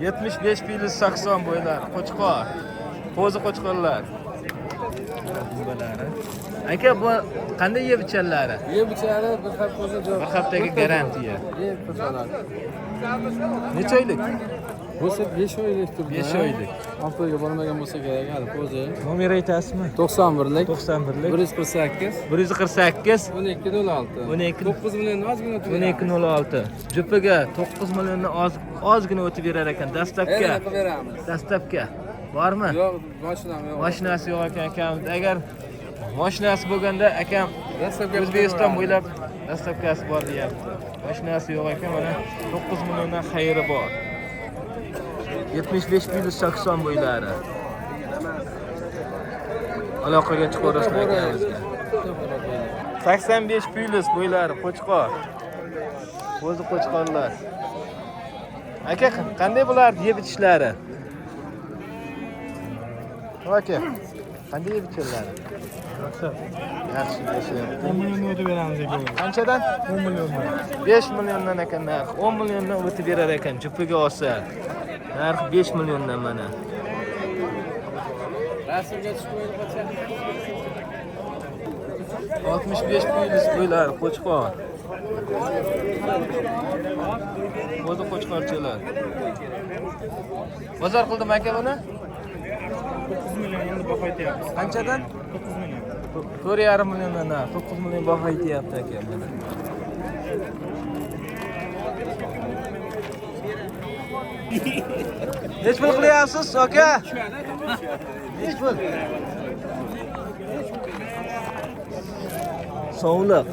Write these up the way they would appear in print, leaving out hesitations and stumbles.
75 piylis 80 bo'ylar. Qo'chqor. Qo'zi qo'chqorlar. Aka bu qanday yeb ichanlari? Yeb ichari bir haftaga jo'q. Bir haftaga garantiya. Yeb qo'zaladi. Necha oylik? Bo'lsa 5 oylik turdi. 5 oylik. Haftaga bormagan bo'lsa kerak hali qo'zi. Nomer aytasizmi? 91lik. 91lik. 148. 148 1206. 12 9 million ozgina turdi. 1206. Jupiga 9 millionni ozgina o'tib berar ekan. Dastlabga. Qilib beramiz. Dastlabga. Bormi? Yo'q, mashinam yo'q. Mashinasi yo'q ekan akamiz. Agar mashinasi bo'lganda akam Dastlabga O'zbekiston bo'ylab dastlabkasi bor deyapti. Mashinasi yo'q ekan, mana 9 milliondan xayri bor. 75 piylis 80 bo'ylari. Aloqaga chiqarasizlar akamizga. 85 piylis bo'ylari qo'chqor. O'zi qo'chqorlar. Aka, qanday bo'lardi yeb ichishlari? Aka, qanday yeb ichishlari? Yaxshi yashayapti. 10 million o'tib beramiz ekan. Qanchadan? 10 milliondan. 5 milliondan ekan narx. 10 milliondan o'tib berar ekan jupiga olsa. Narx 5 milliondan mana. Rasmga chiqmaydi qo'cha. 65 piylis bo'ylar qo'chqor. O'zi qo'chqorchilar. Bozor qildim aka buni? 9 million endi baho aytyapmiz. Qanchadan? 9 million. 4,5 milliondan narx. 9 million baho aytyapti aka mana. Nech pul qilyapsiz aka? Nech pul? Sovliq.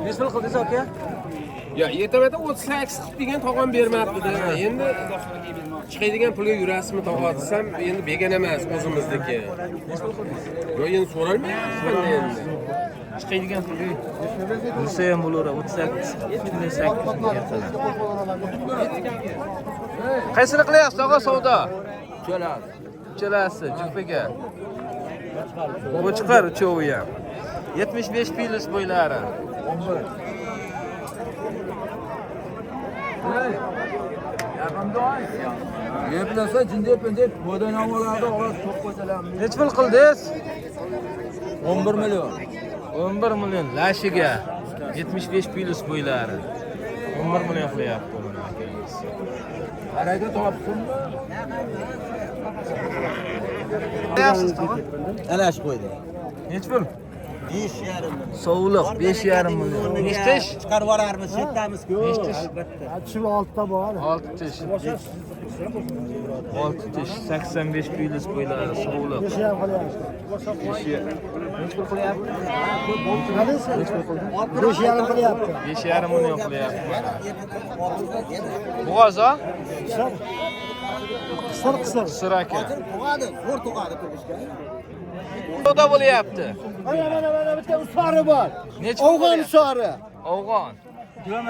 Nech pul qildingiz aka? Ya yetamada 38 qilib degan tog'am bermabdi-da. Endi chiqadigan pulga yurasizmi tog'a desam, endi begona emas o'zimizniki. Nech pul qildingiz? Yo endi so'ralmayapman endi. Chiqadigan pulga yursa ham bo'laveradi. 38 gaptalar. Qaysini qilyapsiz tog'a savdo? Keladi. Uchalasi jupiga. Qo'chqor uchovi ham. 75 piylis bo'ylari. Yeplasa jindepin deb bodan oladi, ovoz to'p qo'ysalarmi? Nech pul qildingiz? 11 million. 11 million lashiga 75 piylis bo'ylari. 11 million qilyapti buni akamiz. Haraka topsinmi? Qilyapsiz tog'a? Alash qo'ydi. Nech pul? 5,5 million. Sovliq 5,5 million. Nechta ish? Chiqarib yuborarmiz, yetamiz-ku. Nechta ish? Shu 6 ta bor. 6 tish. 6 tish 85 piylis bo'ylari sovliq. 5 ham qilyapmiz. Nech pul qilyapti? Qanisi? 5 ham qilyapti. 5,5 million qilyapti. Bo'g'oz-a? Qisir. Qisir aka. Tug'adi, zo'r tug'adi turishga. Savdo bo'lyapti. Mana bitta usori bor. Nech O'g'on usori. O'g'on. Gulam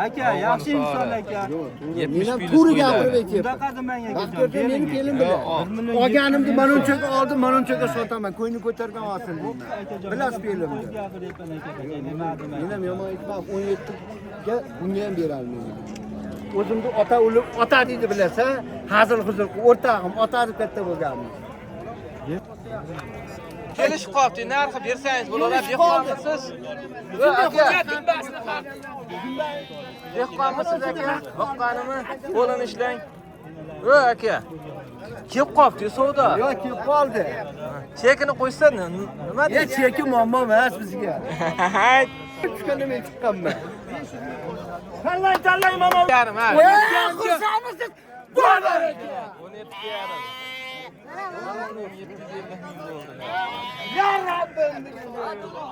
aka, yaxshi inson aka. 70 piylis Puri bo'ylari. gapirib aytyapti. Bunaqa demang akajon. Baxtiyorga meni kelim bilan. Olganimni mana unchaga oldim, mana unchaga sotaman. Ko'ngli ko'targan olsin deyman. Bilasiz fe'limni. Gapiryapman aka, nima demang. Men ham yomon aytmam. 17 ga bunga ham berolmayman. O'zimni ota o'lib, ota deydi bilasa, hazil huzur o'rtog'im ota deb katta bo'lganmiz. Kelishib qolibdi, narxi bersangiz bo'laveradi, dehqonmisiz? Aka. Dehqonmisiz aka? Boqqanimi? Qo'lini ishlang. Aka. Kelib qolibdi savdo. Yo'q, kelib qoldi. Chekini qo'ysa nima Ya cheki muammo emas bizga. Tushganda men chiqqanman. Tanlang mana. Yarim ha. Xursandmisiz? Bor aka. 17 yarim. Ya Rabbim.